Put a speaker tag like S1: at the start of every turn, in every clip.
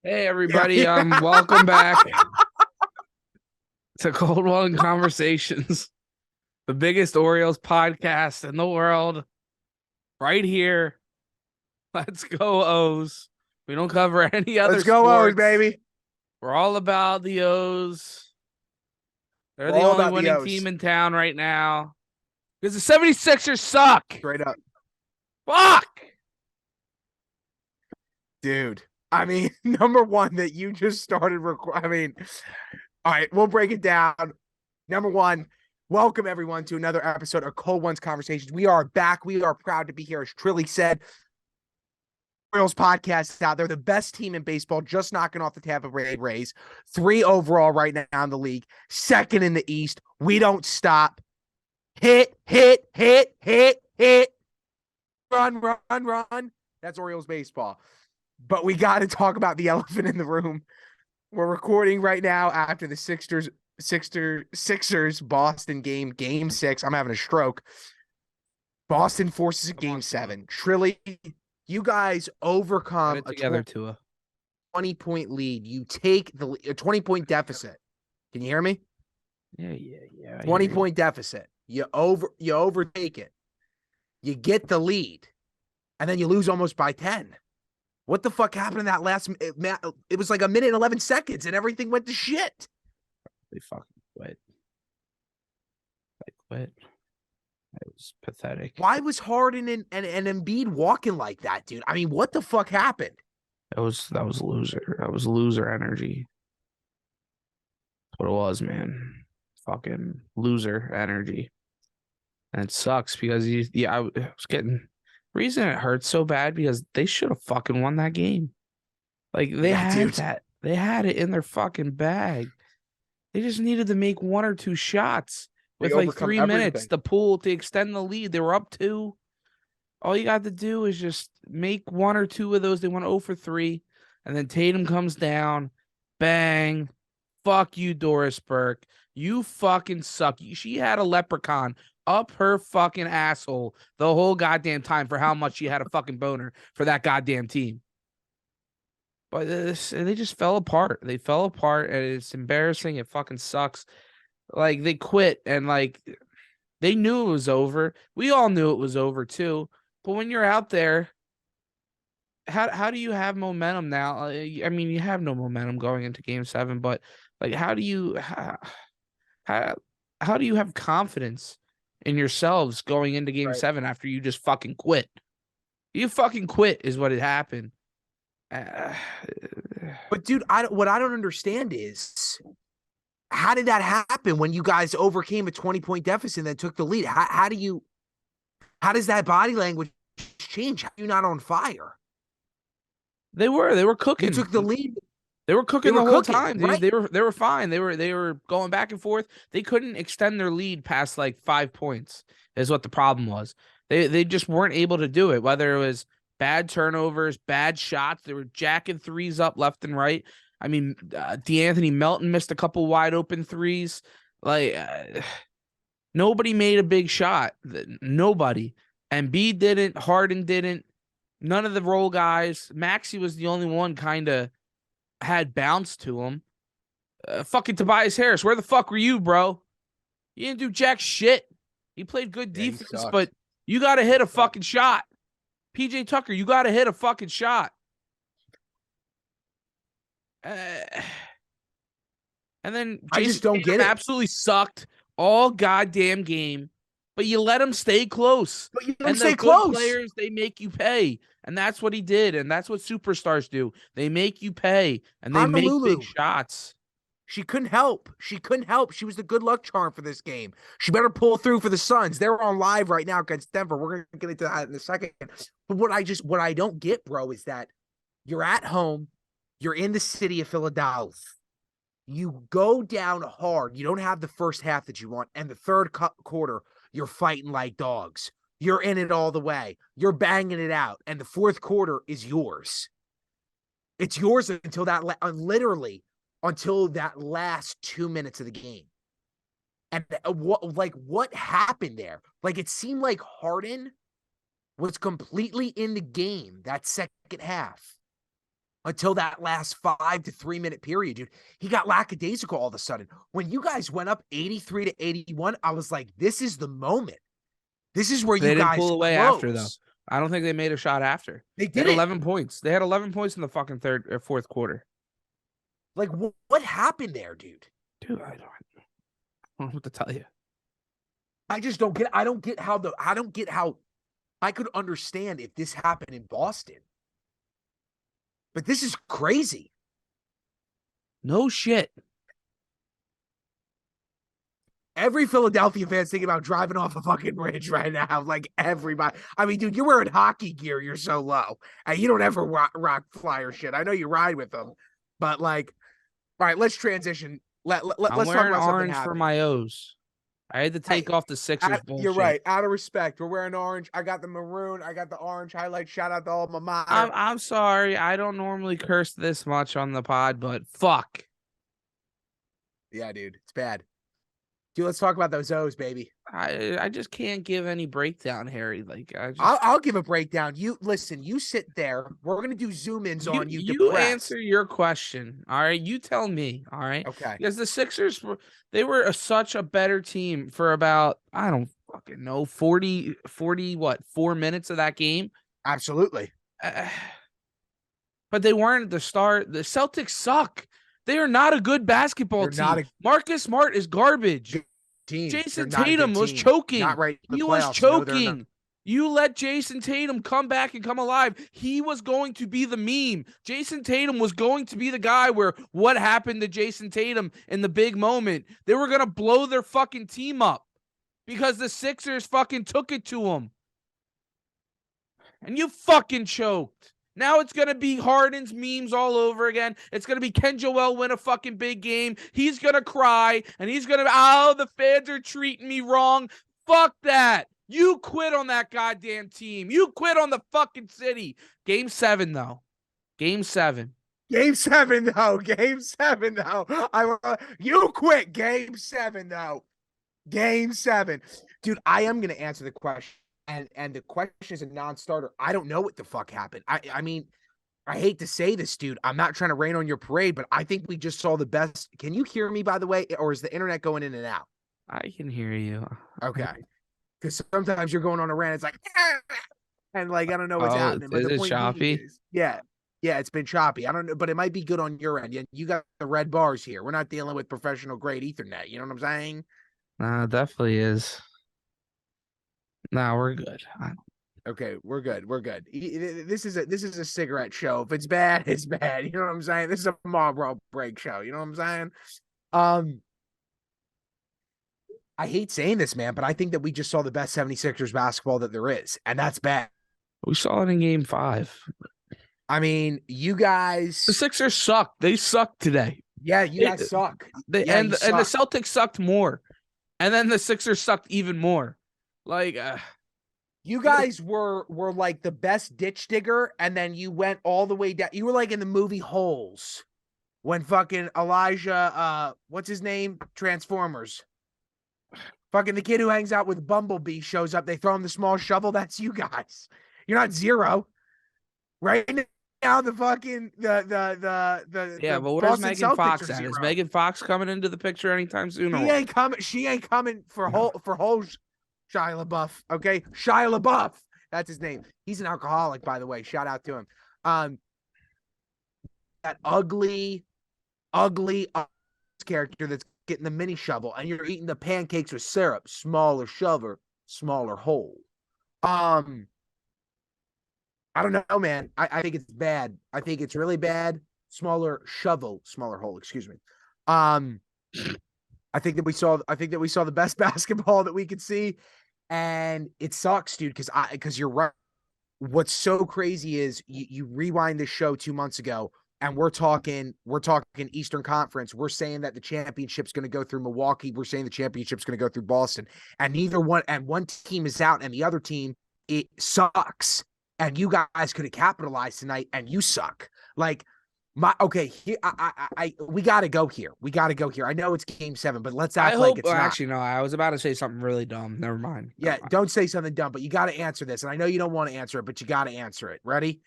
S1: Hey
S2: Yeah,
S1: everybody,
S2: yeah.
S1: welcome back to Cold One Conversations, the biggest Orioles podcast in the world, right here. Let's go O's. We don't cover any other
S2: Let's go O's,
S1: sports.
S2: baby.
S1: We're all about the O's. They're
S2: We're
S1: the
S2: all
S1: only
S2: about the
S1: winning team
S2: O's.
S1: in town right now. Because the 76ers suck.
S2: Straight up.
S1: Fuck.
S2: Dude. I mean, number one that you just started all right, we'll break it down. Number one, welcome everyone to another episode of Cold One's Conversations. We are back. We are proud to be here. As Trilly said, Orioles podcast out. They're the best team in baseball, just knocking off the Tampa Bay Rays. 3 overall right now in the league, second in the East. We don't stop. Hit, hit, hit, hit, hit. Run, run, run. That's Orioles baseball. But we got to talk about the elephant in the room. We're recording right now after the Sixers Boston game 6. I'm having a stroke. Boston forces a game 7. Trilly, you guys
S1: Get
S2: overcome
S1: it
S2: a
S1: together, Tua.
S2: 20-point lead. You take a 20-point deficit. Can you hear me?
S1: Yeah. I hear
S2: 20-point deficit. You overtake it. You get the lead, and then you lose almost by 10. What the fuck happened in that last? It was like a minute and 11 seconds, and everything went to shit.
S1: They fucking quit. They quit. It was pathetic.
S2: Why was Harden and Embiid walking like that, dude? I mean, what the fuck happened?
S1: That was loser. That was loser energy. That's what it was, man. Fucking loser energy. And it sucks because I was getting reason it hurts so bad because they should have fucking won that game. Like they
S2: Yeah,
S1: had
S2: dude.
S1: that. They had it in their fucking bag. They just needed to make one or two shots
S2: They
S1: with like
S2: overcome
S1: 3 minutes
S2: everything.
S1: to pull to extend the lead. They were up 2. All you got to do is just make one or two of those. They went 0 for 3. And then Tatum comes down. Bang. Fuck you, Doris Burke. You fucking suck. She had a leprechaun up her fucking asshole the whole goddamn time for how much she had a fucking boner for that goddamn team. But they just fell apart. They fell apart, and it's embarrassing. It fucking sucks. Like they quit, and like they knew it was over. We all knew it was over too. But when you're out there, how do you have momentum now? I mean, you have no momentum going into Game 7, but like, how, how do you have confidence in yourselves going into Game
S2: Right.
S1: 7 after you just fucking quit? You fucking quit is what had happened. Uh,
S2: But dude, what I don't understand is how did that happen when you guys overcame a 20-point deficit and then took the lead? How does that body language change? How are you not on fire?
S1: they were
S2: You
S1: cooking.
S2: took the lead.
S1: They were
S2: They
S1: cooking
S2: were
S1: the whole
S2: cooking,
S1: time, dude.
S2: right?
S1: They were fine. They were going back and forth. They couldn't extend their lead past like 5 points. Is what the problem was. They just weren't able to do it. Whether it was bad turnovers, bad shots, they were jacking threes up left and right. I mean, DeAnthony Melton missed a couple wide open threes. Like nobody made a big shot. Nobody. Embiid didn't. Harden didn't. None of the role guys. Maxey was the only one kind of had bounce to him. Fucking Tobias Harris, where the fuck were you, bro? You didn't do jack shit. He played good
S2: Yeah, he
S1: defense, but
S2: sucked.
S1: you got to hit
S2: He
S1: a
S2: sucked.
S1: fucking shot. PJ Tucker, you got to hit a fucking shot. Uh, and then
S2: I just
S1: Jason
S2: don't
S1: Tatum
S2: get it.
S1: absolutely sucked all goddamn game, but you let him stay close.
S2: But you don't
S1: And the
S2: stay
S1: good
S2: close.
S1: players, they make you pay. And that's what he did. And that's what superstars do. They make you pay and they make big
S2: Honolulu.
S1: shots.
S2: She couldn't help. She couldn't help. She was the good luck charm for this game. She better pull through for the Suns. They're on live right now against Denver. We're gonna get into that in a second. But what I don't get, bro, is that you're at home, you're in the city of Philadelphia. You go down hard. You don't have the first half that you want, and the third quarter, you're fighting like dogs. You're in it all the way. You're banging it out, and the fourth quarter is yours. It's yours until literally until that last 2 minutes of the game. And what happened there? Like it seemed like Harden was completely in the game that second half. until that last 5 to 3 minute period, dude. He got lackadaisical all of a sudden. When you guys went up 83 to 81, I was like, this is the moment. This is where
S1: They
S2: you
S1: didn't
S2: guys
S1: pull away after, though.
S2: close.
S1: I don't think they made a shot after.
S2: They
S1: They
S2: did
S1: had
S2: it.
S1: 11 points. They had 11 points in the fucking third or fourth quarter.
S2: Like, what happened there, dude?
S1: Dude, I don't know what to tell you.
S2: I just don't get. I don't get how I could understand if this happened in Boston, but this is crazy.
S1: No shit.
S2: Every Philadelphia fan's thinking about driving off a fucking bridge right now. Like everybody. I mean, dude, you're wearing hockey gear. You're so low, and you don't ever rock flyer shit. I know you ride with them, but like, all right, let's transition. Let's
S1: I'm
S2: talk
S1: wearing
S2: about something
S1: orange for
S2: happening.
S1: my O's. I had to take off the Sixers bullshit.
S2: You're right. Out of respect, we're wearing orange. I got the maroon. I got the orange highlight. Shout out to alma mater.
S1: I'm sorry. I don't normally curse this much on the pod, but fuck.
S2: Yeah, dude, it's bad. Dude, let's talk about those O's, baby.
S1: I just can't give any breakdown, Harry. Like
S2: I'll give a breakdown. You listen. You sit there. We're gonna do zoom ins on you.
S1: You answer your question. All right, you tell me. All right,
S2: okay.
S1: Because the Sixers were such a better team for about I don't fucking know 40 what 4 minutes of that game.
S2: Absolutely.
S1: But they weren't at the start. The Celtics suck. They are not a good basketball team. Marcus Smart is garbage. Jason Tatum was choking.
S2: Not right.
S1: He was choking. You let Jason Tatum come back and come alive. He was going to be the meme. Jason Tatum was going to be the guy where what happened to Jason Tatum in the big moment? They were going to blow their fucking team up because the Sixers fucking took it to him. And you fucking choked. Now it's going to be Harden's memes all over again. It's going to be Ken Joel win a fucking big game. He's going to cry, and he's going to, the fans are treating me wrong. Fuck that. You quit on that goddamn team. You quit on the fucking city. Game 7, though. Game 7.
S2: Game 7, though. Game 7, though. You quit. Game 7, though. Game 7. Dude, I am going to answer the question. And the question is a non-starter. I don't know what the fuck happened. I mean, I hate to say this, dude. I'm not trying to rain on your parade, but I think we just saw the best. Can you hear me, by the way? Or is the internet going in and out?
S1: I can hear you.
S2: Okay. Because sometimes you're going on a rant. It's like, and like, I don't know what's happening. But
S1: is it choppy?
S2: Yeah, it's been choppy. I don't know, but it might be good on your end. You got the red bars here. We're not dealing with professional grade Ethernet. You know what I'm saying?
S1: Nah, definitely is. Nah, we're good.
S2: Okay, we're good. We're good. This is a cigarette show. If it's bad, it's bad. You know what I'm saying? This is a Marlboro break show. You know what I'm saying? I hate saying this, man, but I think that we just saw the best 76ers basketball that there is, and that's bad.
S1: We saw it in game 5.
S2: I mean, you guys.
S1: The Sixers suck. They suck today.
S2: Yeah, you guys suck.
S1: And the Celtics sucked more. And then the Sixers sucked even more. Like,
S2: you guys were like the best ditch digger, and then you went all the way down. You were like in the movie Holes when fucking Elijah, what's his name? Transformers. Fucking the kid who hangs out with Bumblebee shows up. They throw him the small shovel. That's you guys. You're not Zero. Right now, the fucking
S1: but where's Megan Fox at? Is Megan Fox coming into the picture anytime soon?
S2: She ain't coming for Holes. Shia LaBeouf, okay? Shia LaBeouf, that's his name. He's an alcoholic, by the way. Shout out to him. That ugly character that's getting the mini shovel, and you're eating the pancakes with syrup. Smaller shovel, smaller hole. I don't know, man. I think it's bad. I think it's really bad. Smaller shovel, smaller hole. Excuse me. I think that we saw the best basketball that we could see, and it sucks, dude. Because you're right. What's so crazy is you rewind this show 2 months ago, and we're talking Eastern Conference. We're saying that the championship's going to go through Milwaukee. We're saying the championship's going to go through Boston, and one team is out, and the other team it sucks. And you guys could have capitalized tonight, and you suck. Like. We gotta go here. I know it's game 7, but let's act like it's not.
S1: Actually, no, I was about to say something really dumb. Never mind.
S2: Yeah, don't say something dumb, but you gotta answer this. And I know you don't want to answer it, but you gotta answer it. Ready?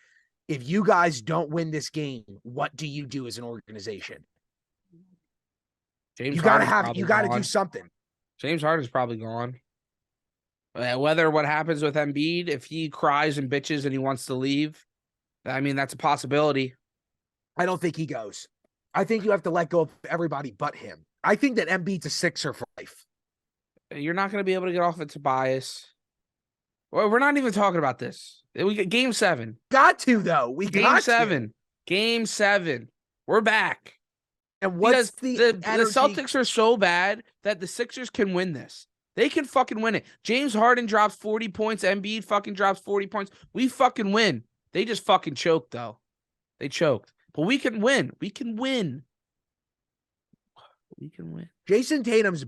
S2: if you guys don't win this game, what do you do as an organization?
S1: James
S2: You gotta
S1: Harden's
S2: have,
S1: probably
S2: you gotta do
S1: gone.
S2: something.
S1: James Harden's probably gone. Whether what happens with Embiid, if he cries and bitches and he wants to leave, I mean, that's a possibility.
S2: I don't think he goes. I think you have to let go of everybody but him. I think that Embiid's a Sixer for life.
S1: You're not going to be able to get off of Tobias. Well, we're not even talking about this. We get game 7.
S2: Got to, though. We
S1: Game
S2: got
S1: 7.
S2: to.
S1: Game 7. We're back.
S2: And what's
S1: Because
S2: the
S1: the Celtics are so bad that the Sixers can win this. They can fucking win it. James Harden drops 40 points. Embiid fucking drops 40 points. We fucking win. They just fucking choked, though. They choked. But we can win. We can win. We can win.
S2: Jason Tatum's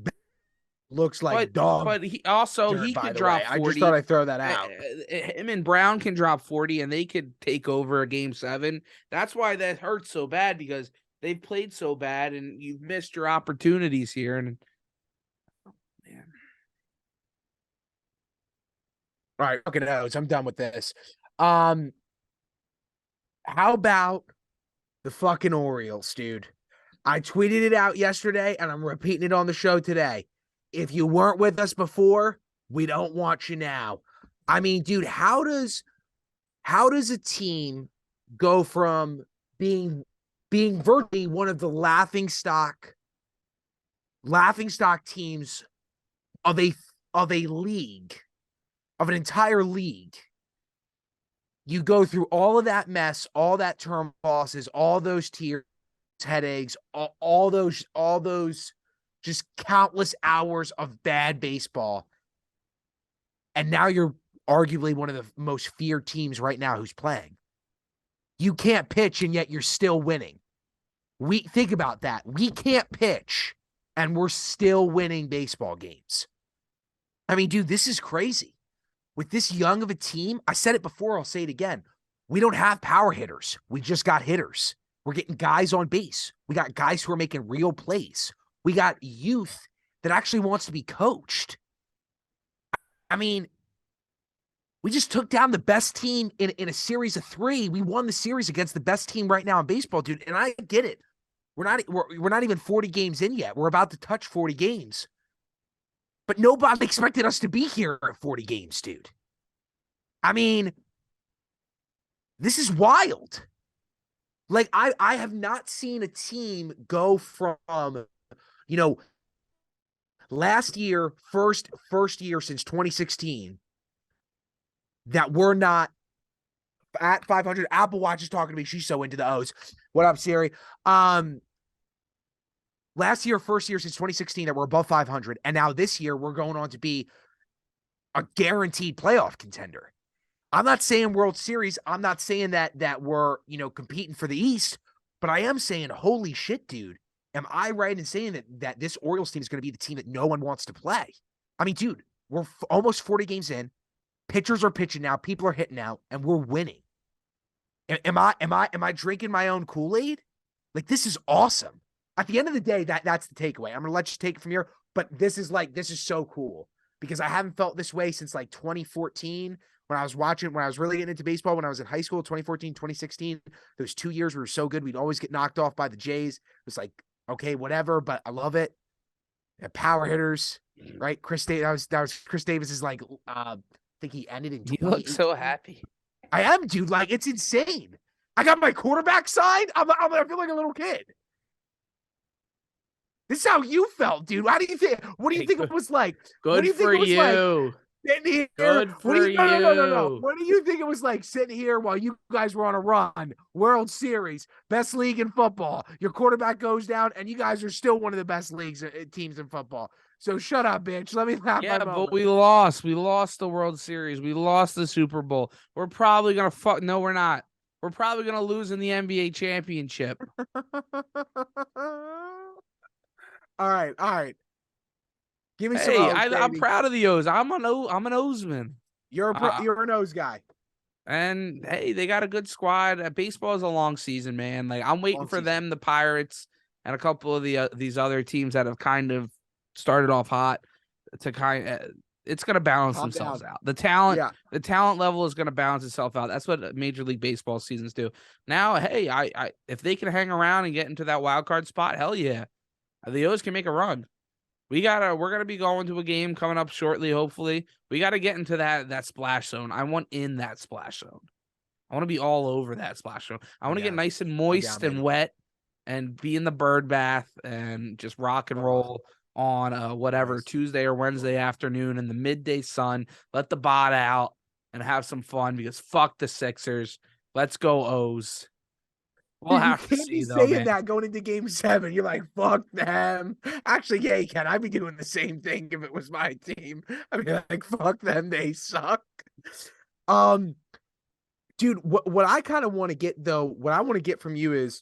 S2: looks like dog.
S1: But he also
S2: dirt,
S1: he
S2: by
S1: could
S2: the
S1: drop
S2: way.
S1: 40.
S2: I just thought I'd throw that out.
S1: Him and Brown can drop 40 and they could take over a game 7. That's why that hurts so bad, because they've played so bad and you've missed your opportunities here. And man.
S2: All right, fucking knows. I'm done with this. How about the fucking Orioles, dude? I tweeted it out yesterday and I'm repeating it on the show today. If you weren't with us before, we don't want you now. I mean, dude, how does a team go from being virtually one of the laughing stock teams of a league, of an entire league? You go through all of that mess, all that term losses, all those tears, headaches, all those just countless hours of bad baseball. And now you're arguably one of the most feared teams right now who's playing. You can't pitch and yet you're still winning. We think about that. We can't pitch and we're still winning baseball games. I mean, dude, this is crazy. With this young of a team, I said it before, I'll say it again. We don't have power hitters. We just got hitters. We're getting guys on base. We got guys who are making real plays. We got youth that actually wants to be coached. I mean, we just took down the best team in a series of 3. We won the series against the best team right now in baseball, dude. And I get it. We're not even 40 games in yet. We're about to touch 40 games. But nobody expected us to be here at 40 games, dude. I mean, this is wild. Like, I have not seen a team go from, last year, first year since 2016, that we're not at 500. Apple Watch is talking to me. She's so into the O's. What up, Siri? Last year, first year since 2016 that we're above 500. And now this year, we're going on to be a guaranteed playoff contender. I'm not saying World Series. I'm not saying that we're, competing for the East. But I am saying, holy shit, dude. Am I right in saying that this Orioles team is going to be the team that no one wants to play? I mean, dude, we're almost 40 games in. Pitchers are pitching now. People are hitting out. And we're winning. Am I drinking my own Kool-Aid? Like, this is awesome. At the end of the day, that's the takeaway. I'm going to let you take it from here, but this is so cool because I haven't felt this way since like 2014 when I was really getting into baseball, when I was in high school, 2014, 2016, those 2 years we were so good. We'd always get knocked off by the Jays. It was like, okay, whatever, but I love it. And power hitters, right? That was Chris Davis's I think he ended in 2018.
S1: You look so happy.
S2: I am, dude. Like, it's insane. I got my quarterback signed. I feel like a little kid. This is how you felt, dude. How do you think? What do you think it was like?
S1: Good
S2: what do you
S1: for
S2: think it was
S1: you.
S2: Like sitting here?
S1: Good for you.
S2: No. What do you think it was like sitting here while you guys were on a run? World Series, best league in football. Your quarterback goes down, and you guys are still one of the best teams in football. So shut up, bitch. Let me laugh.
S1: Yeah, but we lost. We lost the World Series. We lost the Super Bowl. We're probably gonna fuck. No, we're not. We're probably gonna lose in the NBA championship.
S2: All right. Give me some.
S1: Hey,
S2: O's,
S1: I'm proud of the O's. I'm an Ozman.
S2: You're an O's guy.
S1: And hey, they got a good squad. Baseball is a long season, man. Like, I'm waiting for them, the Pirates, and a couple of these other teams that have kind of started off hot to it's going to balance
S2: Calm
S1: themselves
S2: down.
S1: out.
S2: Yeah.
S1: The talent level is going to balance itself out. That's what Major League Baseball seasons do. Now, hey, I if they can hang around and get into that wild card spot, hell yeah, the O's can make a run. We're gonna be going to a game coming up shortly. Hopefully, we got to get into that splash zone. I want in that splash zone. I want to be all over that splash zone. I want to get
S2: down.
S1: nice and
S2: I'm down,
S1: moist and
S2: baby.
S1: wet and be in the bird bath and just rock and roll on whatever
S2: Nice.
S1: Tuesday or Wednesday afternoon in the midday sun. Let the bot out and have some fun because fuck the Sixers. Let's go O's. We'll
S2: Dude, you
S1: have to
S2: can't be
S1: see though,
S2: saying
S1: man.
S2: that going into game 7. You're like, fuck them. Actually, yeah, you can. I'd be doing the same thing if it was my team. I'd be like, fuck them. They suck. Dude, what I kind of want to get though, what I want to get from you is,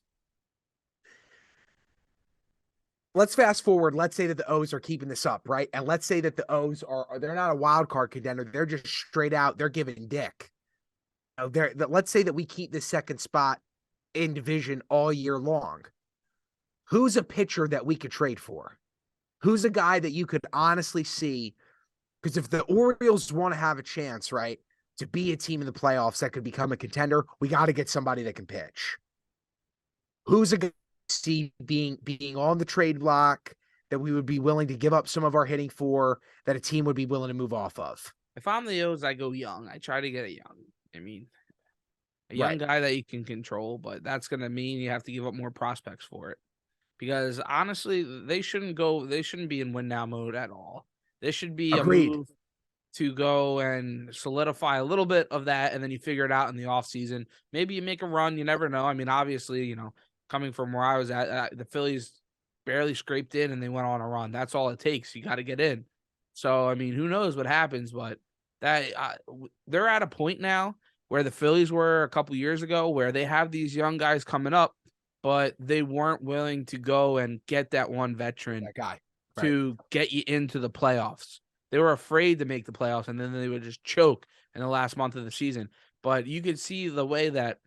S2: let's fast forward. Let's say that the O's are keeping this up, right? And let's say that the O's they're not a wild card contender. They're just straight out. They're giving dick. Let's say that we keep this second spot in division all year long. Who's a pitcher that we could trade for? Who's a guy that you could honestly see? Because if the Orioles want to have a chance, right, to be a team in the playoffs that could become a contender, we got to get somebody that can pitch. Who's a guy see being on the trade block that we would be willing to give up some of our hitting for, that a team would be willing to move off of?
S1: If I'm the O's, I go young. I try to get a young. I mean, a young guy that you can control, but that's going to mean you have to give up more prospects for it. Because honestly, they shouldn't be in win now mode at all. This should be
S2: Agreed.
S1: a move to go and solidify a little bit of that, and then you figure it out in the offseason. Maybe you make a run. You never know. I mean, obviously, coming from where I was at, the Phillies barely scraped in and they went on a run. That's all it takes. You got to get in. So, I mean, who knows what happens, but they're at a point now where the Phillies were a couple years ago where they have these young guys coming up, but they weren't willing to go and get that one veteran to get you into the playoffs. They were afraid to make the playoffs, and then they would just choke in the last month of the season. But you could see the way that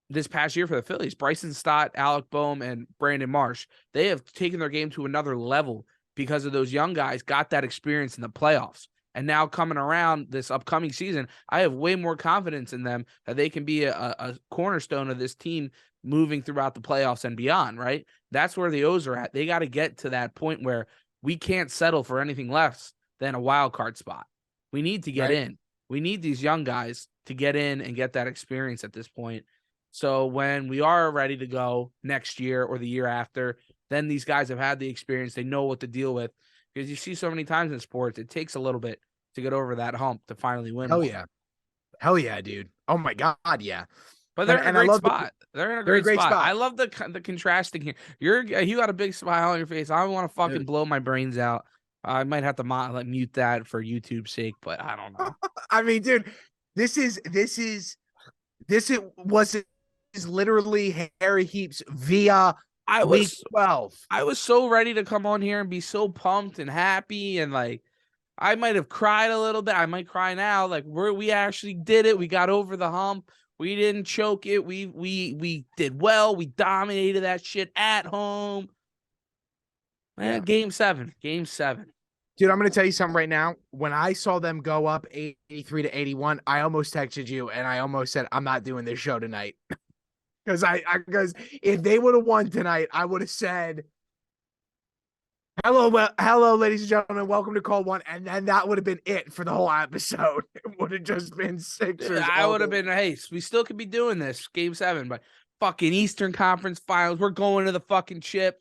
S1: this past year for the Phillies, Bryson Stott, Alec Boehm, and Brandon Marsh, they have taken their game to another level because of those young guys got that experience in the playoffs. And now coming around this upcoming season, I have way more confidence in them that they can be a cornerstone of this team moving throughout the playoffs and beyond, right? That's where the O's are at. They got to get to that point where we can't settle for anything less than a wild card spot. We need to get in. We need these young guys to get in and get that experience at this point. So when we are ready to go next year or the year after, then these guys have had the experience. They know what to deal with. Because you see so many times in sports, it takes a little bit to get over that hump to finally win.
S2: Hell yeah, dude. Oh my God, yeah.
S1: But they're in a great spot. They're in a great spot. I love the contrasting here. You got a big smile on your face. I want to fucking blow my brains out. I might have to mute that for YouTube's sake, but I don't know.
S2: I mean, dude, this is literally Harry Heaps via week 12.
S1: I was so ready to come on here and be so pumped and happy, and like I might have cried a little bit. I might cry now. Like we actually did it. We got over the hump. We didn't choke it. We did well. We dominated that shit at home. Man, Game 7.
S2: Dude, I'm going to tell you something right now. When I saw them go up 83-81, I almost texted you and I almost said, I'm not doing this show tonight. Because if they would have won tonight, I would have said, hello, ladies and gentlemen, welcome to Call One. And then that would have been it for the whole episode. It would have just been Sixers.
S1: I would have been, hey, we still could be doing this, Game 7, but fucking Eastern Conference Finals. We're going to the fucking chip.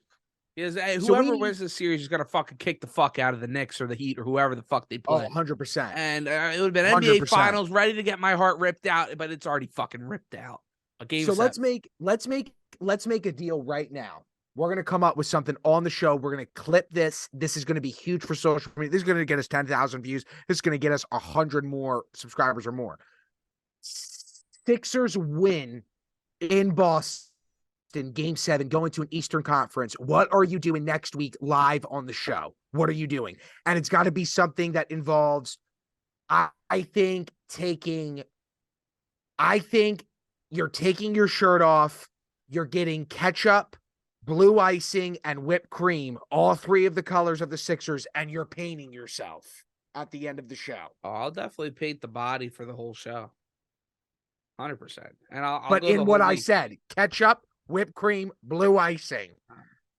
S1: Because whoever wins this series is going to fucking kick the fuck out of the Knicks or the Heat or whoever the fuck they play.
S2: 100%.
S1: And it would have been NBA 100%. Finals, ready to get my heart ripped out, but it's already fucking ripped out.
S2: So let's make a deal right now. We're going to come up with something on the show. We're going to clip this. This is going to be huge for social media. This is going to get us 10,000 views. This is going to get us 100 more subscribers or more. Sixers win in Boston. Game 7, going to an Eastern Conference. What are you doing next week live on the show? What are you doing? And it's got to be something that involves, I think you're taking your shirt off, you're getting ketchup, blue icing, and whipped cream, all three of the colors of the Sixers, and you're painting yourself. at the end of the show.
S1: Oh, I'll definitely paint the body for the whole show. 100%. And I'll
S2: But
S1: go the
S2: in what
S1: whole
S2: I
S1: week.
S2: said, ketchup, whipped cream, blue icing.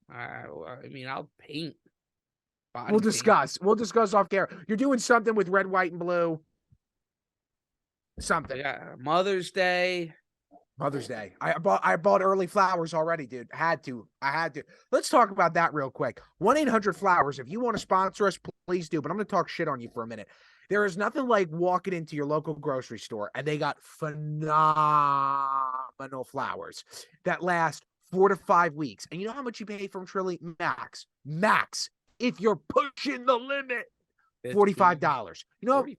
S1: I mean, I'll paint.
S2: We'll
S1: Body paint.
S2: discuss. We'll discuss off camera. You're doing something with red, white, and blue. Something.
S1: Yeah, Mother's Day.
S2: Mother's Day. I bought early flowers already, dude. I had to. Let's talk about that real quick. 1-800-Flowers. If you want to sponsor us, please do. But I'm going to talk shit on you for a minute. There is nothing like walking into your local grocery store and they got phenomenal flowers that last 4 to 5 weeks. And you know how much you pay for them, Trilly? Max. If you're pushing the limit, $45. You know,
S1: 45.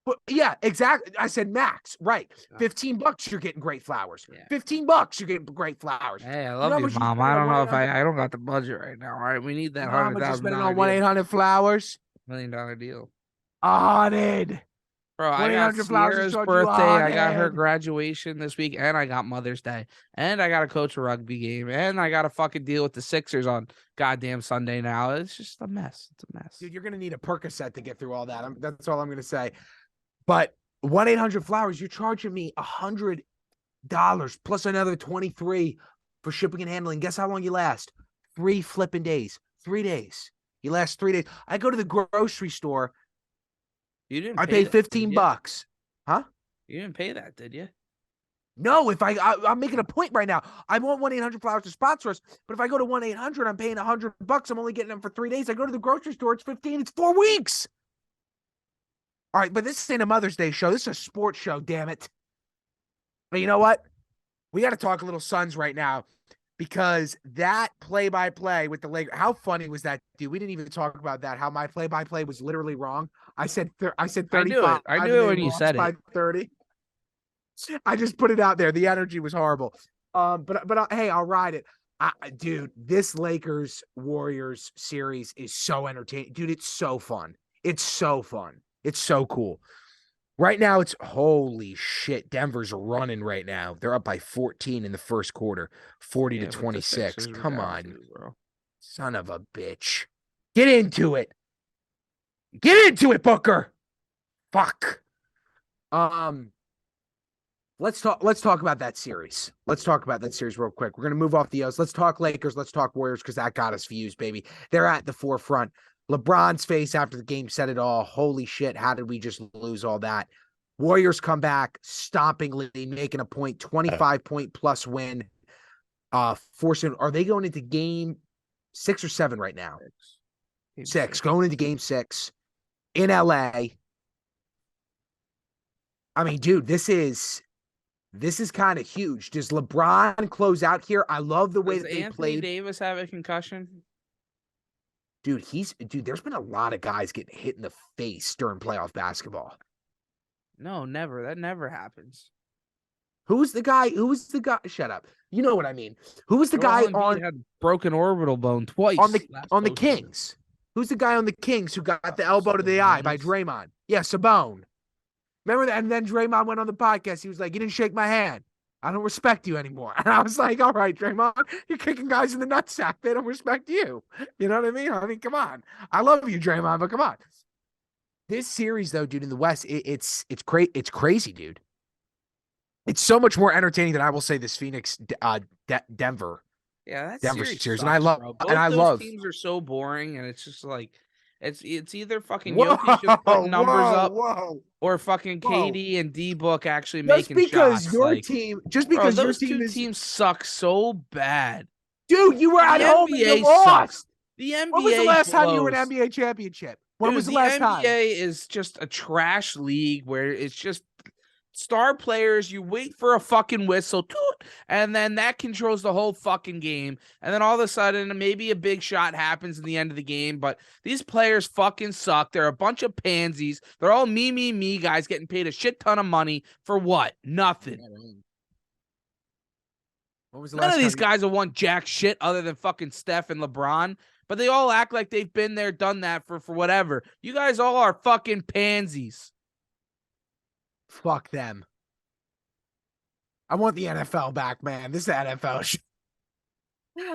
S2: but yeah, exactly. I said max, right? $15, you're getting great flowers. Yeah. $15, you're getting great flowers.
S1: Hey, I love you, Mom. I don't know if I don't got the budget right now. All right, we need that $100,000
S2: spending on 1-800-Flowers.
S1: $1 million deal.
S2: 100.
S1: Bro, I got Sierra's birthday. I got her graduation this week, and I got Mother's Day, and I got to coach a rugby game, and I got to fucking deal with the Sixers on goddamn Sunday now. It's just a mess. It's a mess.
S2: Dude, you're gonna need a Percocet to get through all that. That's all I'm gonna say. But 1-800-Flowers, you're charging me $100 plus another $23 for shipping and handling. Guess how long you last? 3 flipping days. 3 days. You last 3 days. I go to the grocery store.
S1: You didn't.
S2: I pay $15. Huh?
S1: You didn't pay that, did you?
S2: No. If I'm making a point right now. I want 1-800-Flowers to sponsor us, but if I go to 1-800, I'm paying $100. I'm only getting them for 3 days. I go to the grocery store. It's $15. It's 4 weeks. All right, but this ain't a Mother's Day show. This is a sports show, damn it. But you know what? We got to talk a little Suns right now because that play-by-play with the Lakers, how funny was that, dude? We didn't even talk about that, how my play-by-play was literally wrong. I said 35.
S1: I knew it when you said it.
S2: 30. I just put it out there. The energy was horrible. But hey, I'll ride it. Dude, this Lakers-Warriors series is so entertaining. Dude, it's so fun. It's so fun. It's so cool. Right now, it's holy shit. Denver's running right now. They're up by 14 in the first quarter, 40-26. Come on, bro. Son of a bitch. Get into it. Get into it, Booker. Fuck. Let's talk about that series. Let's talk about that series real quick. We're gonna move off the O's. Let's talk Lakers. Let's talk Warriors because that got us views, baby. They're at the forefront. LeBron's face after the game said it all. Holy shit, how did we just lose all that? Warriors come back, stompingly making a point, 25-point plus win. Forcing, are they going into game 6 or 7 right now? Six. Going into game 6 in LA. I mean, dude, this is kind of huge. Does LeBron close out here? I love the way that they played.
S1: Anthony Davis have a concussion?
S2: Dude, there's been a lot of guys getting hit in the face during playoff basketball.
S1: No, never. That never happens.
S2: Who's the guy? Shut up. You know what I mean. Who was the guy on
S1: had broken orbital bone twice
S2: on the Kings? Who's the guy on the Kings who got the elbow to the eye by Draymond? Yeah, Sabone. Remember that? And then Draymond went on the podcast. He was like, "You didn't shake my hand. I don't respect you anymore." And I was like, all right, Draymond, you're kicking guys in the nutsack. They don't respect you. You know what I mean? I mean, come on. I love you, Draymond, but come on. This series, though, dude, in the West, it's crazy, dude. It's so much more entertaining than I will say this Phoenix Denver.
S1: Yeah, that
S2: Denver
S1: series
S2: series.
S1: Sucks,
S2: and I love
S1: teams are so boring, and it's just like it's either fucking Jokic just putting numbers up or fucking KD and D-Book actually making shots.
S2: Just because
S1: those
S2: your
S1: teams suck so bad.
S2: Dude, you were at home and you lost.
S1: The NBA
S2: When was the last time you were an NBA championship? When was the last time?
S1: The NBA is just a trash league where it's just star players, you wait for a fucking whistle, and then that controls the whole fucking game. And then all of a sudden, maybe a big shot happens in the end of the game, but these players fucking suck. They're a bunch of pansies. They're all me guys getting paid a shit ton of money for what? Nothing. None of these guys have won jack shit other than fucking Steph and LeBron, but they all act like they've been there, done that for whatever. You guys all are fucking pansies.
S2: Fuck them. I want the NFL back, man. This is the NFL shit.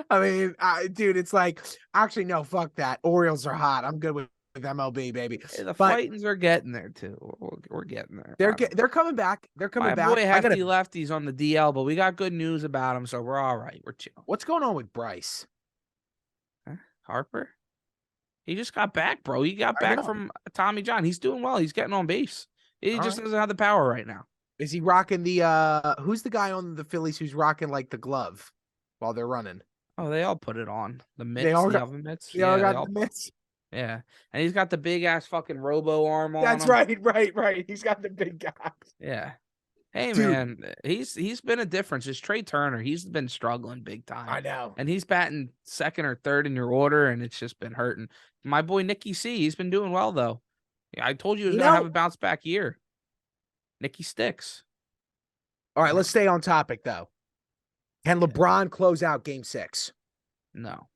S2: I mean, dude, it's like, actually, no, fuck that. Orioles are hot. I'm good with MLB, baby.
S1: Hey, the
S2: But
S1: fightings are getting there too. We're getting there.
S2: they're coming back. They're coming
S1: My
S2: back.
S1: boy
S2: I gotta.
S1: Hefty Lefty's on the DL, but we got good news about him, so we're all right. We're chill.
S2: What's going on with Bryce?
S1: Huh? Harper? He just got back, bro. He got
S2: I
S1: back
S2: know.
S1: from Tommy John. He's doing well. He's getting on base. He
S2: All
S1: just
S2: right.
S1: doesn't have the power right now.
S2: Is he rocking the who's the guy on the Phillies who's rocking like the glove while they're running?
S1: Oh, they all put it on. The
S2: They
S1: mitts,
S2: all
S1: the
S2: got
S1: oven mitts.
S2: they all
S1: Yeah, they
S2: got
S1: all
S2: the mitts.
S1: yeah. And he's got the big ass fucking robo arm on
S2: That's
S1: him.
S2: right. He's got the big guy.
S1: Yeah. Hey
S2: Dude,
S1: man, he's been a difference. It's Trey Turner. He's been struggling big time.
S2: I know.
S1: And he's batting second or third in your order, and it's just been hurting. My boy Nicky C, he's been doing well though. Yeah, I told you he was
S2: You
S1: gonna have
S2: know,
S1: a bounce back year. Nicky Sticks.
S2: all right, let's stay on topic though. Can LeBron close out game 6?
S1: No.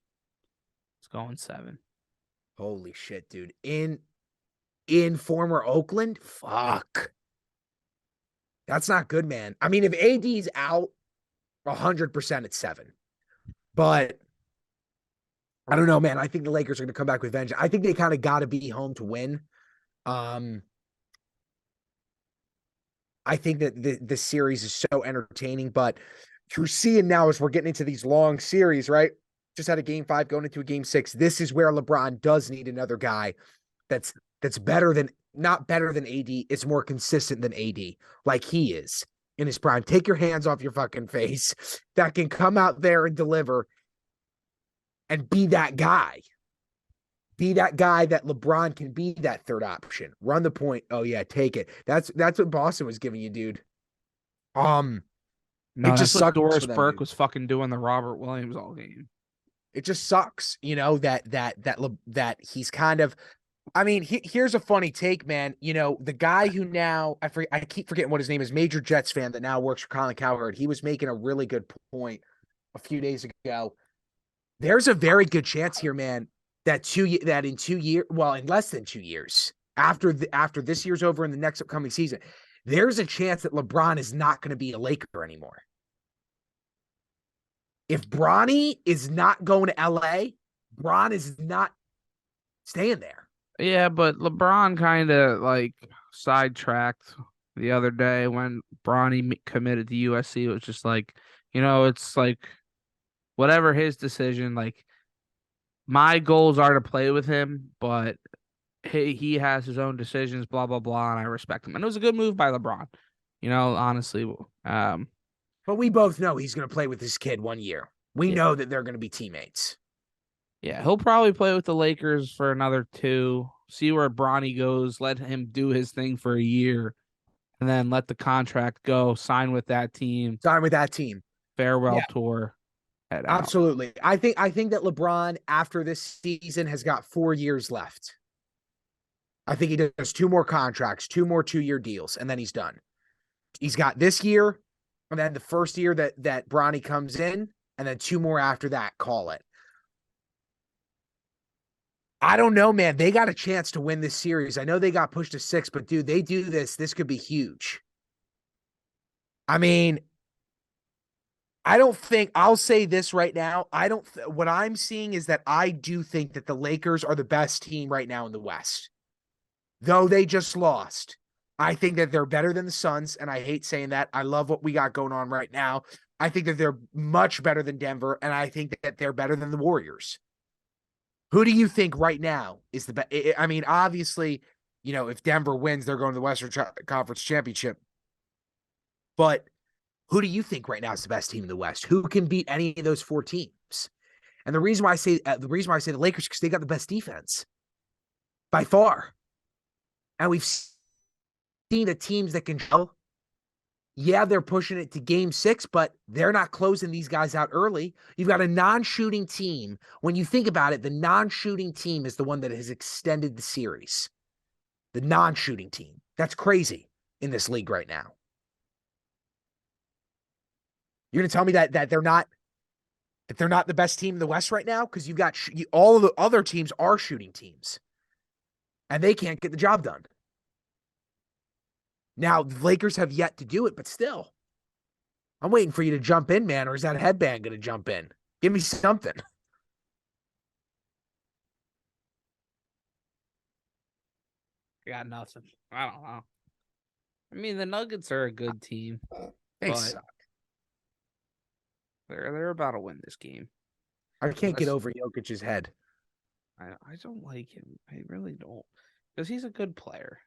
S1: It's going 7.
S2: Holy shit, dude. In former Oakland? Fuck. That's not good, man. I mean, if AD's out 100%, it's 7. But I don't know, man. I think the Lakers are going to come back with vengeance. I think they kind of got to be home to win. I think that the series is so entertaining, but you're seeing now as we're getting into these long series, right? Just had a game 5 going into a game 6. This is where LeBron does need another guy that's better than not better than AD. It's more consistent than AD, like he is in his prime. Take your hands off your fucking face. That can come out there and deliver and be that guy. Be that guy that LeBron can be that third option. Run the point. Oh yeah, take it. That's what Boston was giving you, dude.
S1: No,
S2: It
S1: that's
S2: just
S1: what
S2: sucks
S1: Doris
S2: for them,
S1: Burke
S2: dude.
S1: was fucking doing the Robert Williams all game.
S2: It just sucks, that he's kind of. I mean, here's a funny take, man. The guy who now I keep forgetting what his name is, major Jets fan that now works for Colin Cowherd. He was making a really good point a few days ago. There's a very good chance here, man, that in 2 years, well, in less than 2 years, after this year's over in the next upcoming season, there's a chance that LeBron is not going to be a Laker anymore. If Bronny is not going to LA, Bron is not staying there.
S1: Yeah, but LeBron kind of like sidetracked the other day when Bronny committed to USC. It was just like, it's like whatever his decision. Like my goals are to play with him, but he has his own decisions. Blah blah blah, and I respect him. And it was a good move by LeBron. Honestly,
S2: But we both know he's going to play with this kid 1 year. We
S1: yeah,
S2: know that they're going to be teammates.
S1: yeah, he'll probably play with the Lakers for another 2. See where Bronny goes. Let him do his thing for a year, and then let the contract go. Sign with that team.
S2: Sign with that team.
S1: Farewell
S2: Yeah,
S1: tour. Head out.
S2: absolutely. I think that LeBron after this season has got 4 years left. I think he does 2 more contracts, 2 more 2-year deals, and then he's done. He's got this year, and then the first year that Bronny comes in, and then 2 more after that. Call it. I don't know, man. They got a chance to win this series. I know they got pushed to 6, but dude, they do this. This could be huge. I mean, I don't think I'll say this right now. What I'm seeing is that I do think that the Lakers are the best team right now in the West. Though they just lost. I think that they're better than the Suns, and I hate saying that. I love what we got going on right now. I think that they're much better than Denver, and I think that they're better than the Warriors. Who do you think right now is the best? I mean, obviously, if Denver wins, they're going to the Western Conference Championship. But who do you think right now is the best team in the West? Who can beat any of those 4 teams? And the reason why I say the Lakers because they got the best defense by far. And we've seen the teams that can gel. Yeah, they're pushing it to game 6, but they're not closing these guys out early. You've got a non-shooting team. When you think about it, the non-shooting team is the one that has extended the series. The non-shooting team. That's crazy in this league right now. You're going to tell me that they're not the best team in the West right now? Because you've got all of the other teams are shooting teams. And they can't get the job done. Now, the Lakers have yet to do it, but still. I'm waiting for you to jump in, man, or is that headband going to jump in? Give me something.
S1: I got nothing. I don't know. I mean, the Nuggets are a good team,
S2: They
S1: but
S2: suck.
S1: they're about to win this game.
S2: I can't get over Jokic's head.
S1: I don't like him. I really don't, because he's a good player.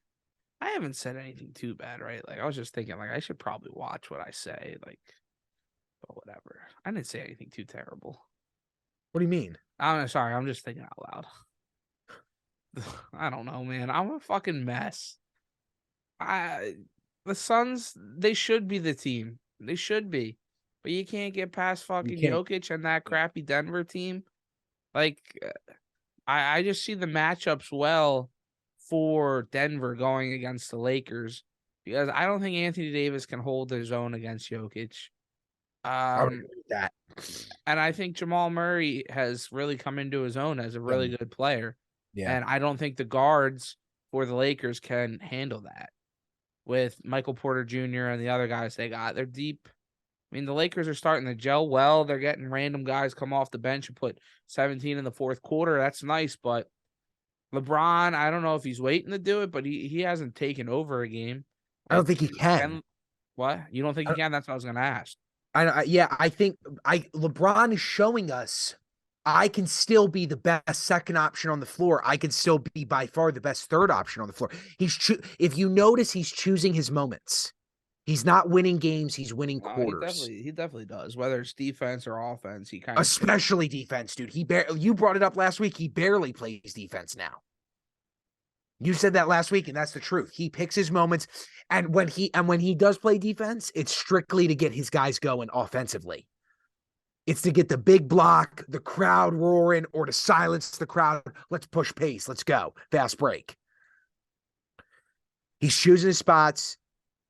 S1: I haven't said anything too bad, right? Like I was just thinking, like I should probably watch what I say, like, but whatever. I didn't say anything too terrible.
S2: What do you mean?
S1: I'm sorry. I'm just thinking out loud. I don't know, man. I'm a fucking mess. The Suns, they should be the team. They should be, but you can't get past
S2: You
S1: fucking
S2: can't.
S1: Jokic and that crappy Denver team. Like, I just see the matchups well for Denver going against the Lakers because I don't think Anthony Davis can hold his own against Jokic.
S2: I would agree with that.
S1: And I think Jamal Murray has really come into his own as a really good player.
S2: Yeah.
S1: And I don't think the guards for the Lakers can handle that with Michael Porter Jr. and the other guys they got. They're deep. I mean, the Lakers are starting to gel well. They're getting random guys come off the bench and put 17 in the fourth quarter. That's nice, but LeBron, I don't know if he's waiting to do it, but he hasn't taken over a game.
S2: I don't think he can.
S1: What? You don't think he can? That's what I was going to ask.
S2: I think LeBron is showing us I can still be the best second option on the floor. I can still be by far the best third option on the floor. If you notice, he's choosing his moments. He's not winning games. He's winning quarters.
S1: He definitely does. Whether it's defense or offense, he kind
S2: of especially defense, dude. You brought it up last week. He barely plays defense now. You said that last week, and that's the truth. He picks his moments, and when he does play defense, it's strictly to get his guys going offensively. It's to get the big block, the crowd roaring, or to silence the crowd. Let's push pace. Let's go. Fast break. He's choosing his spots.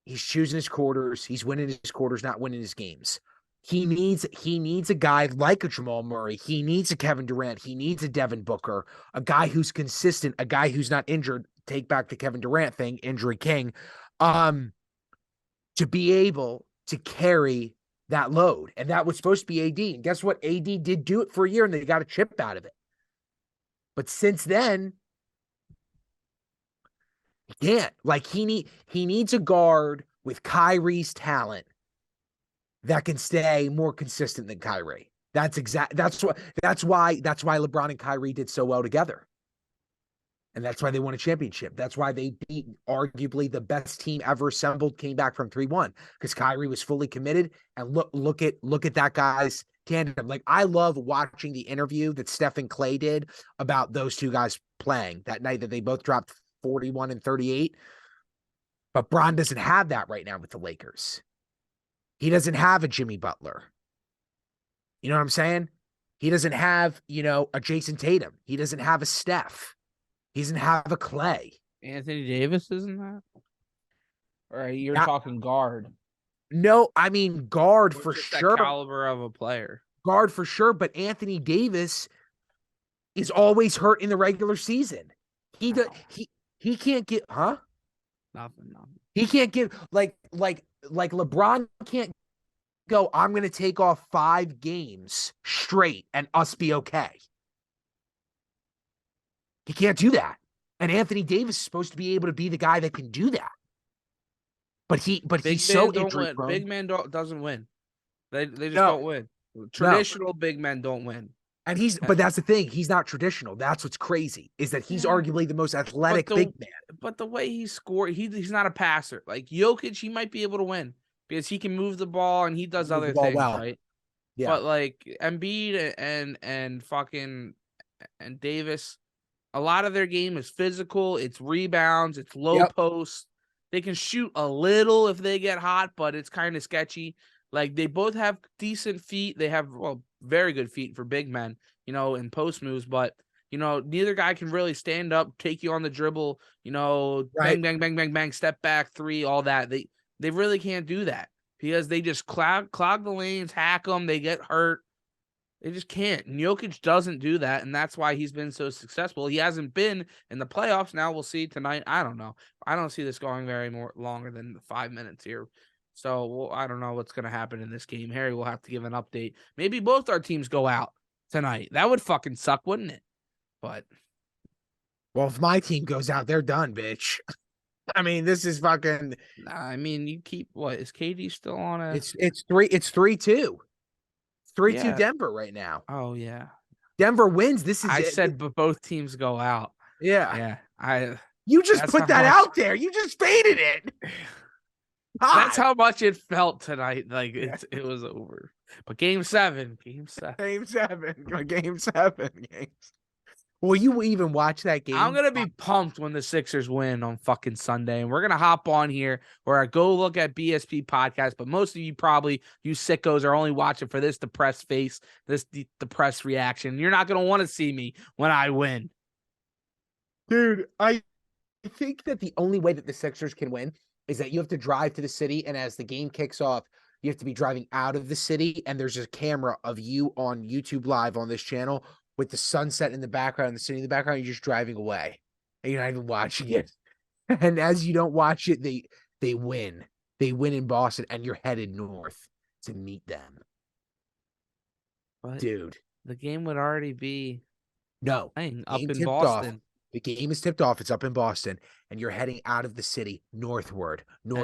S2: He's choosing his quarters. He's winning his quarters, not winning his games. He needs a guy like a Jamal Murray. He needs a Kevin Durant. He needs a Devin Booker, a guy who's consistent, a guy who's not injured. Take back the Kevin Durant thing, injury king, to be able to carry that load. And that was supposed to be AD. And guess what? AD did do it for a year, and they got a chip out of it. But since then, he can't. Like he needs a guard with Kyrie's talent that can stay more consistent than Kyrie. That's why LeBron and Kyrie did so well together. And that's why they won a championship. That's why they beat arguably the best team ever assembled, came back from 3-1, because Kyrie was fully committed. And look at that guy's tandem. Like, I love watching the interview that Steph and Clay did about those two guys playing that night that they both dropped 41 and 38. But Bron doesn't have that right now with the Lakers. He doesn't have a Jimmy Butler. You know what I'm saying? He doesn't have, a Jason Tatum. He doesn't have a Steph. He doesn't have a Clay.
S1: Anthony Davis, isn't that? Or you're talking guard?
S2: No, I mean guard for sure.
S1: Caliber of a player.
S2: Guard for sure, but Anthony Davis is always hurt in the regular season. He can't get
S1: Nothing.
S2: He can't get like LeBron can't go, I'm going to take off 5 games straight and us be okay. He can't do that. And Anthony Davis is supposed to be able to be the guy that can do that. But he's so injury prone.
S1: Big man doesn't win. They just don't win. Traditional big men don't win.
S2: And but that's the thing. He's not traditional. That's what's crazy, is that he's arguably the most athletic big man.
S1: But the way he scored, he's not a passer. Like Jokic, he might be able to win because he can move the ball and he does other things, right? Yeah. But like Embiid and fucking and Davis, a lot of their game is physical. It's rebounds. It's low post. They can shoot a little if they get hot, but it's kind of sketchy. Like, they both have decent feet. They have, very good feet for big men, in post moves. But, neither guy can really stand up, take you on the dribble, bang, bang, bang, bang, bang, step back, 3, all that. They really can't do that because they just clog the lanes, hack them, they get hurt. They just can't. And Jokic doesn't do that, and that's why he's been so successful. He hasn't been in the playoffs. Now we'll see tonight. I don't know. I don't see this going longer than 5 minutes here. So I don't know what's going to happen in this game. Harry will have to give an update. Maybe both our teams go out tonight. That would fucking suck, wouldn't it? But
S2: Well, if my team goes out, they're done, bitch. I mean, this is fucking.
S1: Nah, I mean, you keep what? Is KD still on a?
S2: It's 3-2. 3-2
S1: Yeah.
S2: Denver right now.
S1: Oh yeah.
S2: Denver wins. This is
S1: I
S2: it.
S1: said, but both teams go out.
S2: Yeah.
S1: Yeah.
S2: You just
S1: That's
S2: put
S1: how
S2: that
S1: much.
S2: out there. You just faded it.
S1: That's
S2: God.
S1: how much it felt tonight. Like
S2: Yeah.
S1: it was over. But game seven. Game seven.
S2: Game 7. Game 7. Will you even watch that
S1: I'm
S2: game?
S1: gonna be pumped when the Sixers win on fucking Sunday, and we're gonna hop on here where I go look at BSP podcast. But most of you probably, you sickos, are only watching for this depressed face, this depressed reaction. You're not gonna want to see me when I win.
S2: Dude, I think that the only way that the Sixers can win is that you have to drive to the city, and as the game kicks off, you have to be driving out of the city, and there's a camera of you on YouTube Live on this channel with the sunset in the background and the city in the background. You're just driving away, and you're not even watching it. And as you don't watch it, they win. They win in Boston, and you're headed north to meet them.
S1: But
S2: Dude,
S1: the game would already be
S2: no.
S1: playing up
S2: Game
S1: in
S2: tipped off.
S1: Boston.
S2: The game is tipped off. It's up in Boston, and you're heading out of the city northward.
S1: And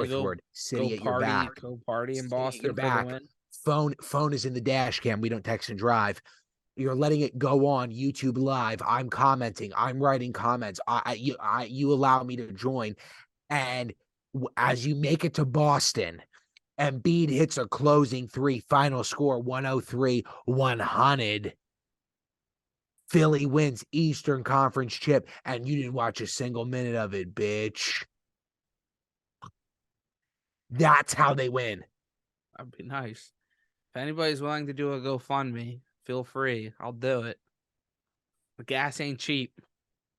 S2: City at your
S1: party,
S2: back.
S1: go party in
S2: City at your
S1: Boston for the
S2: back.
S1: win.
S2: Phone is in the dash cam. We don't text and drive. You're letting it go on YouTube Live. I'm commenting. I'm writing comments. You allow me to join, and as you make it to Boston, Embiid hits a closing 3. Final score 103-100. Philly wins Eastern Conference chip, and you didn't watch a single minute of it, bitch. That's how they win.
S1: That'd be nice. If anybody's willing to do a GoFundMe, feel free. I'll do it. The gas ain't cheap.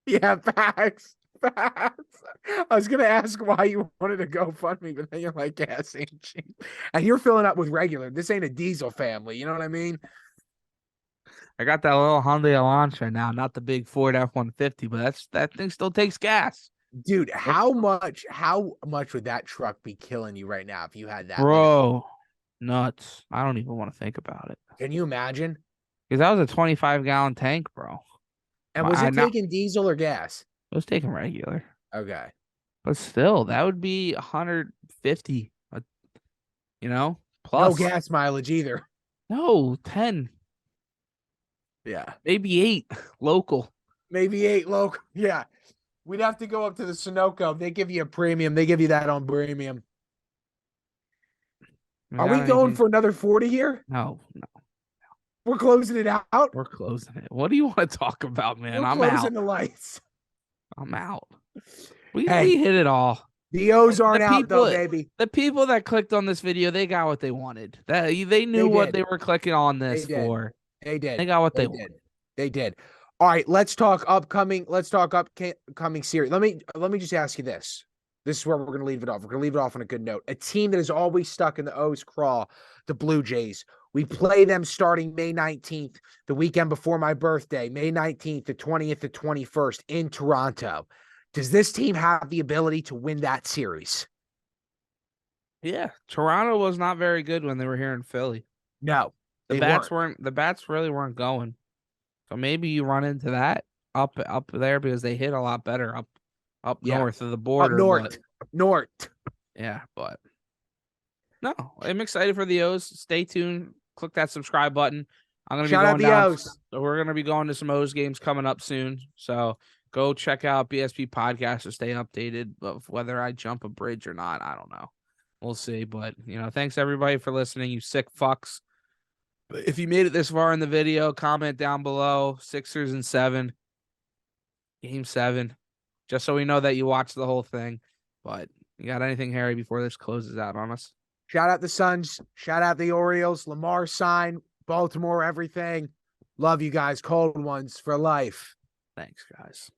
S2: Yeah, facts. Facts. I was gonna ask why you wanted to GoFundMe, but then you're like, gas ain't cheap. And you're filling up with regular. This ain't a diesel family, you know what I mean?
S1: I got that little Hyundai Elantra now, not the big Ford F-150, but that thing still takes gas.
S2: Dude, how much would that truck be killing you right now if you had that?
S1: Bro, nuts. I don't even want to think about it.
S2: Can you imagine?
S1: Because that was a 25-gallon tank, bro.
S2: And was it taking diesel or gas?
S1: It was taking regular.
S2: Okay.
S1: But still, that would be 150, plus.
S2: No gas mileage either.
S1: No, 10.
S2: Yeah.
S1: Maybe 8 local.
S2: Maybe 8 local. Yeah. We'd have to go up to the Sunoco. They give you a premium. They give you that on premium. Are we going for another 40 here?
S1: No.
S2: We're closing it out.
S1: We're closing it. What do you want to talk about, man?
S2: I'm closing the lights.
S1: I'm out. We hit it all.
S2: The O's aren't out though, baby.
S1: The people that clicked on this video, they got what they wanted. They knew what they were clicking on this for.
S2: They did.
S1: They got what they wanted.
S2: They did. All right, let's talk upcoming series. Let me just ask you this. This is where we're going to leave it off. We're going to leave it off on a good note. A team that is always stuck in the O's craw, the Blue Jays. We play them starting May 19th, the weekend before my birthday, May 19th, the 20th, the 21st in Toronto. Does this team have the ability to win that series?
S1: Yeah, Toronto was not very good when they were here in Philly.
S2: No,
S1: the bats really weren't going. So maybe you run into that up there because they hit a lot better up north of the border.
S2: Up north.
S1: Yeah, but no, I'm excited for the O's. Stay tuned. Click that subscribe button. I'm gonna
S2: shout out the O's.
S1: So we're gonna be going to some O's games coming up soon. So go check out BSP podcast to stay updated of whether I jump a bridge or not. I don't know. We'll see. But thanks everybody for listening. You sick fucks. If you made it this far in the video, comment down below. Sixers in 7. Game 7. Just so we know that you watched the whole thing. But you got anything, Harry, before this closes out on us?
S2: Shout out the Suns. Shout out the Orioles. Lamar sign. Baltimore, everything. Love you guys. Cold ones for life.
S1: Thanks, guys.